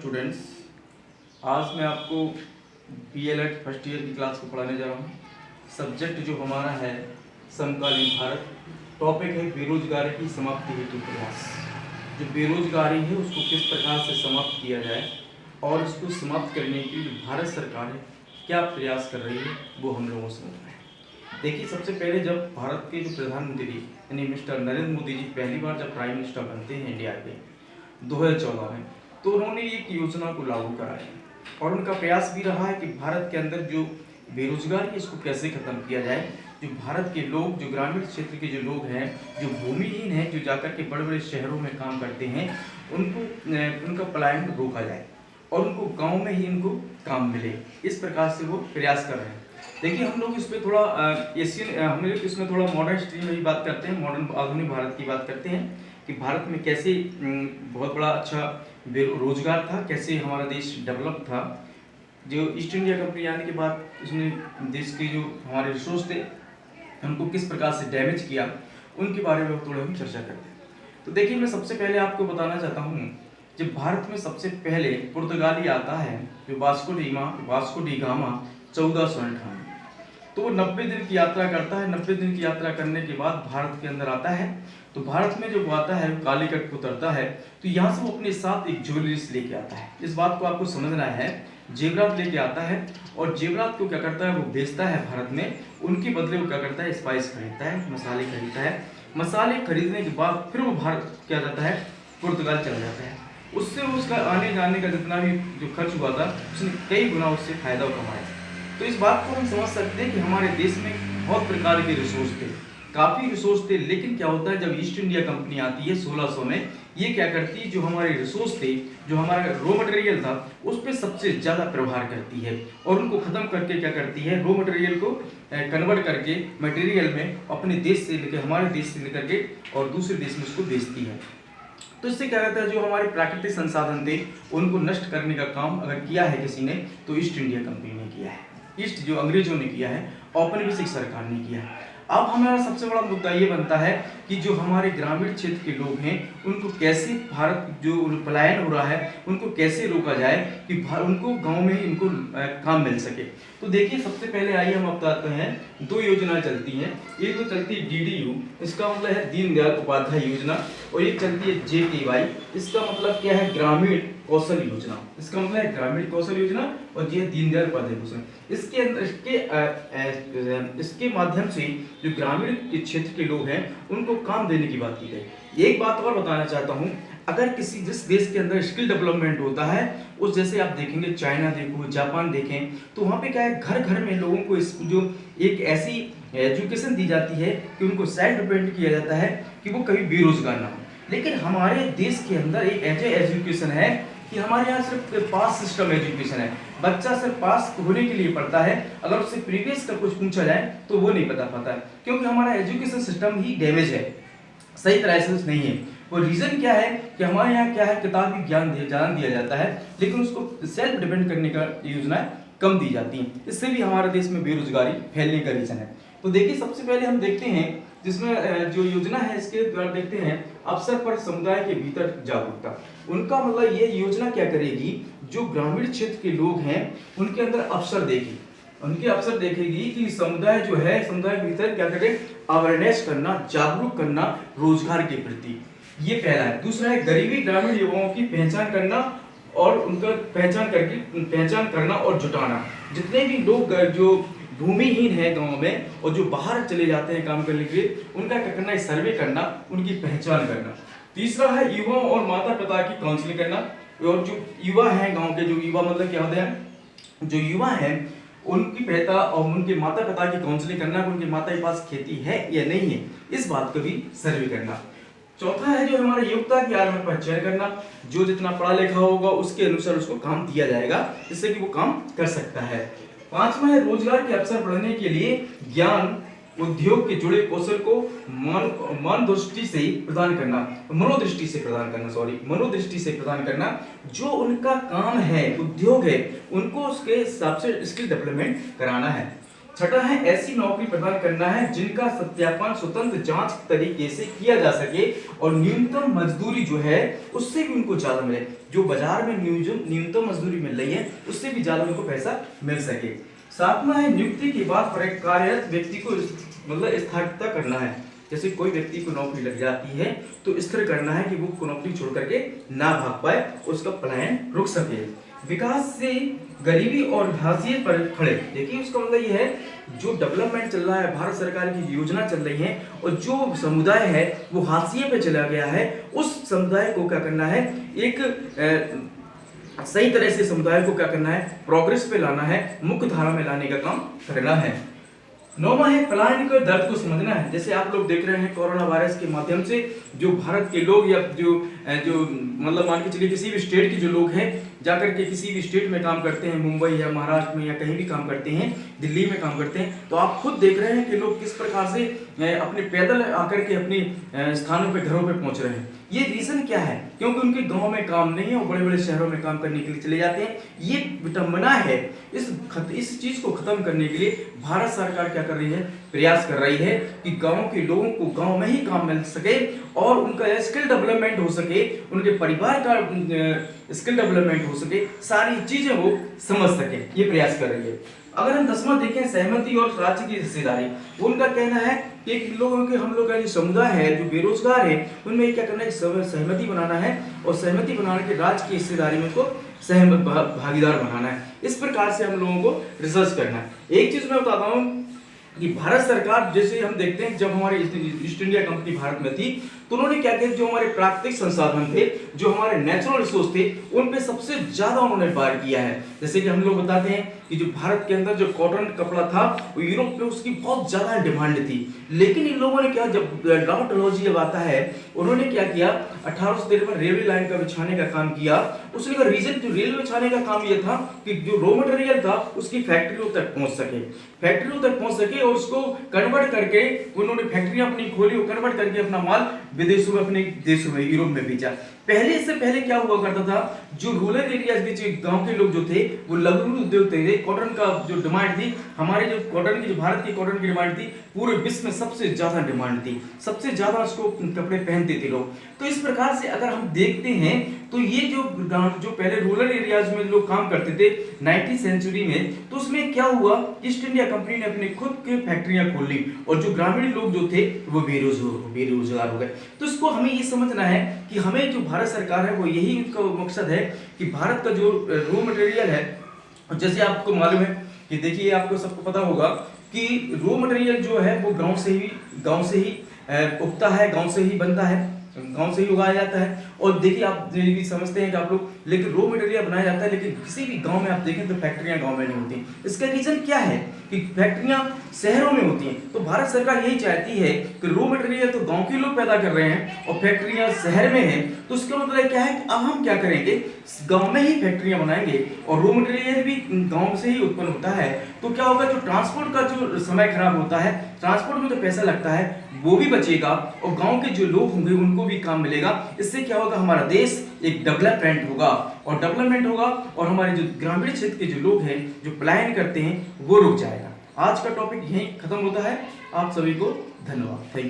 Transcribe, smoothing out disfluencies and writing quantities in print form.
Students, आज मैं आपको बीएलएड फर्स्ट ईयर की क्लास को पढ़ाने जा रहा हूँ। सब्जेक्ट जो हमारा है समकालीन भारत। टॉपिक है बेरोजगारी की समाप्ति हेतु प्रयास। जो बेरोजगारी है उसको किस प्रकार से समाप्त किया जाए और इसको समाप्त करने की जो भारत सरकार है क्या प्रयास कर रही है वो हम लोगों से समझना है। देखिए, सबसे पहले जब भारत के जो प्रधानमंत्री यानी मिस्टर नरेंद्र मोदी जी पहली बार जब प्राइम मिनिस्टर बनते हैं इंडिया के 2014 में, तो उन्होंने एक योजना को लागू कराया और उनका प्रयास भी रहा है कि भारत के अंदर जो बेरोजगारी है इसको कैसे खत्म किया जाए। जो भारत के लोग, जो ग्रामीण क्षेत्र के जो लोग हैं, जो भूमिहीन हैं, जो जाकर के बड़े बड़े शहरों में काम करते हैं, उनको उनका पलायन रोका जाए और उनको गांव में ही उनको काम मिले। इस प्रकार से वो प्रयास कर रहे हैं। देखिए, हम लोग इस पर थोड़ा एशियन, हम लोग इसमें थोड़ा मॉडर्न हिस्ट्री में भी बात करते हैं, मॉडर्न आधुनिक भारत की बात करते हैं कि भारत में कैसे बहुत बड़ा अच्छा रोजगार था, कैसे हमारा देश डेवलप था। जो ईस्ट इंडिया कंपनी आने के बाद उसने देश के जो हमारे रिसोर्स थे उनको किस प्रकार से डैमेज किया, उनके बारे में थोड़ा हम चर्चा करते हैं। तो देखिए, मैं सबसे पहले आपको बताना चाहता हूँ, जब भारत में सबसे पहले पुर्तगाली आता है जो वास्को डी गामा 1498, तो वो 90 दिन की यात्रा करता है। 90 दिन की यात्रा करने के बाद भारत के अंदर आता है। तो भारत में जब वो आता है, कालीकट को उतरता है, तो यहाँ से वो अपने साथ एक ज्वेलरीज लेके आता है। इस बात को आपको समझना है, जेवरात लेके आता है और जेवरात को क्या करता है, वो बेचता है भारत में। उनके बदले वो क्या करता है, स्पाइस खरीदता है, मसाले खरीदता है। मसाले खरीदने के बाद फिर वो भारत क्या जाता है, पुर्तगाल चला जाता है। उससे उसका आने जाने का जितना भी जो खर्च हुआ था, उसने कई गुना उससे फायदा कमाया। तो इस बात को हम समझ सकते हैं कि हमारे देश में बहुत प्रकार के रिसोर्स थे, काफ़ी रिसोर्स थे। लेकिन क्या होता है, जब ईस्ट इंडिया कंपनी आती है 1600 में, ये क्या करती है, जो हमारे रिसोर्स थे, जो हमारा रॉ मटेरियल था, उस पर सबसे ज़्यादा प्रहार करती है और उनको ख़त्म करके क्या करती है, रॉ मटेरियल को कन्वर्ट करके मटेरियल में अपने देश से लेकर, हमारे देश से लेकर के और दूसरे देश में उसको बेचती है। तो इससे क्या रहता है, जो हमारे प्राकृतिक संसाधन थे उनको नष्ट करने का काम अगर किया है किसी ने, तो ईस्ट इंडिया कंपनी ने किया है। ईस्ट जो अंग्रेजों ने किया है, औपनिवेशिक सरकार ने किया है। अब हमारा सबसे बड़ा मुद्दा ये बनता है कि जो हमारे ग्रामीण क्षेत्र के लोग हैं उनको कैसे भारत जो पलायन हो रहा है उनको कैसे रोका जाए कि उनको गांव में ही उनको काम मिल सके। तो देखिए, सबसे पहले आइए हम बताते हैं, दो योजनाएं चलती हैं। एक तो चलती है DDU, इसका मतलब है दीनदयाल उपाध्याय योजना, और एक चलती है JKY, इसका मतलब क्या है, ग्रामीण कौशल योजना। इसका मतलब है ग्रामीण कौशल योजना और ये दीनदयाल उपाध्याय योजना। इसके अंदर इसके माध्यम से जो ग्रामीण के क्षेत्र के लोग हैं उनको काम देने की बात की गई। एक बात और बताना चाहता हूँ, अगर जिस देश के अंदर स्किल डेवलपमेंट होता है, उस जैसे आप देखेंगे, चाइना देखो, जापान देखें, तो वहाँ पे क्या है, घर घर में लोगों को जो एक ऐसी एजुकेशन दी जाती है कि उनको सेल्फ डिपेंड किया जाता है कि वो कभी बेरोजगार ना हो। लेकिन हमारे देश के अंदर एक ऐसे एजुकेशन है कि हमारे यहाँ सिर्फ पास सिस्टम एजुकेशन है। बच्चा सिर्फ पास होने के लिए पढ़ता है, अगर उससे प्रीवियस का कुछ पूछा जाए तो वो नहीं पता पाता है, क्योंकि हमारा एजुकेशन सिस्टम ही डैमेज है, सही तरह से नहीं है। वो रीज़न क्या है कि हमारे यहाँ क्या है, किताबी ज्ञान दिया जाता है, लेकिन उसको सेल्फ डिपेंड करने का योजनाएं कम दी जाती हैं। इससे भी हमारे देश में बेरोजगारी फैलने का रीज़न है। तो देखिए, सबसे पहले हम देखते हैं जिसमें जो योजना है, इसके द्वारा देखते हैं अवसर पर समुदाय के भीतर जागरूकता। उनका मतलब ये योजना क्या करेगी, जो ग्रामीण क्षेत्र के लोग हैं उनके अंदर अवसर देगी, उनके अवसर देखेगी कि समुदाय जो है, समुदाय के भीतर क्या करे, अवेयरनेस करना, जागरूक करना रोजगार के प्रति। ये पहला है। दूसरा है गरीबी ग्रामीण युवाओं की पहचान करना और उनका पहचान करना और जुटाना। जितने भी लोग जो भूमिहीन है गांव में और जो बाहर चले जाते हैं काम करने के लिए, उनका क्या करना है, सर्वे करना, उनकी पहचान करना। तीसरा है युवाओं और माता पिता की काउंसलिंग करना। और जो युवा हैं गांव के, जो युवा मतलब क्या होते हैं, जो युवा हैं उनकी पहचान और उनके माता पिता की काउंसलिंग करना, उनके माता के पास खेती है या नहीं है, इस बात को भी सर्वे करना। चौथा है जो हमारे योग्यता के आधार पर चयन करना, जो जितना पढ़ा लिखा होगा उसके अनुसार उसको काम दिया जाएगा, जिससे कि वो काम कर सकता है। पांचवा है रोजगार के अवसर बढ़ाने के लिए ज्ञान उद्योग के जुड़े कौशल को मनोदृष्टि से प्रदान करना, जो उनका काम है, उद्योग है, उनको उसके हिसाब से स्किल डेवलपमेंट कराना है। छठा है ऐसी नौकरी प्रदान करना है जिनका सत्यापन स्वतंत्र जांच तरीके से किया जा सके और न्यूनतम मजदूरी जो है उससे भी उनको ज्यादा मिले, जो बाजार में न्यूनतम मजदूरी मिल रही है उससे भी ज्यादा उनको पैसा मिल सके। सातवां है नियुक्ति के बाद कार्यरत व्यक्ति को मतलब स्थायित्व करना है, जैसे कोई व्यक्ति को नौकरी लग जाती है तो स्थिर करना है कि वो नौकरी छोड़ करके ना भाग पाए, उसका पलायन रुक सके। विकास से गरीबी और हाशिए पर खड़े, देखिए उसका मतलब ये है जो डेवलपमेंट चल रहा है, भारत सरकार की योजना चल रही है और जो समुदाय है वो हाशिए पे चला गया है, उस समुदाय को क्या करना है, एक सही तरह से समुदाय को क्या करना है, प्रोग्रेस पे लाना है, मुख्य धारा में लाने का काम करना है। नौवां है पलायन के दर्द को समझना है, जैसे आप लोग देख रहे हैं कोरोना वायरस के माध्यम से जो भारत के लोग या जो मतलब मान के चलिए किसी भी स्टेट के जो लोग हैं जाकर के किसी भी स्टेट में काम करते हैं, मुंबई या महाराष्ट्र में या कहीं भी काम करते हैं, दिल्ली में काम करते हैं, तो आप खुद देख रहे हैं कि लोग किस प्रकार से अपने पैदल आकर के अपनी स्थानों पे घरों पे पहुंच रहे हैं। ये रीजन क्या है, क्योंकि उनके गांव में काम नहीं है और बड़े बड़े शहरों में काम करने के लिए चले जाते हैं। ये विटंबना है। इस चीज को खत्म करने के लिए भारत सरकार क्या कर रही है, प्रयास कर रही है कि गांव के लोगों को गांव में ही काम मिल सके और उनका स्किल डेवलपमेंट हो सके, उनके परिवार का स्किल डेवलपमेंट हो सके, सारी चीजें वो समझ सके, ये प्रयास कर रही है। अगर हम 10वां देखें सहमति और राज्य की हिस्सेदारी, उनका कहना है कि लोगों के हम लोग का जो समुदाय है जो बेरोजगार है उनमें क्या करना है, सहमति बनाना है और सहमति बनाने के राज्य की हिस्सेदारी में उनको सहमत भागीदार बनाना है। इस प्रकार से हम लोगों को रिसर्च करना है। एक चीज मैं बताता हूँ कि भारत सरकार, जैसे हम देखते हैं जब हमारी ईस्ट इंडिया कंपनी भारत में थी तो उन्होंने क्या किया, जो हमारे प्राकृतिक संसाधन थे, जो हमारे नेचुरल रिसोर्स थे, उन पे सबसे ज्यादा उन्होंने वार किया है। जैसे कि हम लोग बताते हैं कि जो भारत के अंदर जो कॉटन कपड़ा था वो यूरोप में उसकी बहुत ज्यादा डिमांड थी, लेकिन इन लोगों ने क्या, जब डॉक्टरोलॉजी जब आता है उन्होंने क्या किया, 1813 में रेलवे लाइन का बिछाने का काम किया। उसने का रीजन जो रेलवे बिछाने का काम ये था कि जो रॉ मटेरियल था उसकी फैक्ट्रियों तक पहुंच सके और उसको कन्वर्ट करके उन्होंने फैक्ट्रियां अपनी खोली और कन्वर्ट करके अपना माल विदेशों में, अपने देशों में, यूरोप में बेचा। इससे पहले क्या हुआ करता था, जो रूरल एरियाज के गांव के लोग जो थे वो लघु उद्योग थे, कॉटन का जो डिमांड थी, हमारे जो कॉटन की, जो भारत की कॉटन की डिमांड थी पूरे विश्व में सबसे ज्यादा डिमांड थी, सबसे ज्यादा उसको कपड़े पहनते थे लोग। तो इस प्रकार से अगर हम देखते हैं तो ये जो पहले रूरल एरियाज में लोग काम करते थे 19वीं सेंचुरी में, तो उसमें क्या हुआ, ईस्ट इंडिया कंपनी ने अपने खुद की फैक्ट्रियां खोल ली और जो ग्रामीण लोग जो थे वो बेरोजगार हो गए। तो इसको हमें ये समझना है कि हमें जो भारत सरकार है वो यही उनका मकसद है कि भारत का जो रॉ मटेरियल है, जैसे आपको मालूम है कि देखिए आपको सबको पता होगा कि रॉ मटेरियल जो है वो गांव से ही उगता है, गांव से ही बनता है, गांव से ही उगाया जाता है। और देखिए आप ये भी समझते हैं कि आप लोग, लेकिन रॉ मटेरियल बनाया जाता है, लेकिन किसी भी गांव में आप देखें तो फैक्ट्रियां गांव में नहीं होती। इसका रीजन क्या है कि फैक्ट्रियां शहरों में होती हैं। तो भारत सरकार यही चाहती है कि रॉ मटेरियल तो गांव के लोग पैदा कर रहे हैं और फैक्ट्रियां शहर में हैं, तो इसका मतलब क्या है कि अब हम क्या करेंगे, गांव में ही फैक्ट्रियां बनाएंगे और रॉ मटेरियल भी गांव से ही उत्पन्न होता है। तो क्या होगा, जो ट्रांसपोर्ट का जो समय खराब होता है, ट्रांसपोर्ट में जो पैसा लगता है वो भी बचेगा और गांव के जो लोग होंगे उनको भी काम मिलेगा। इससे क्या होगा, हमारा देश एक डेवलपमेंट होगा और हमारे जो ग्रामीण क्षेत्र के जो लोग हैं जो पलायन करते हैं वो रुक जाएगा। आज का टॉपिक यहीं खत्म होता है। आप सभी को धन्यवाद, थैंक यू।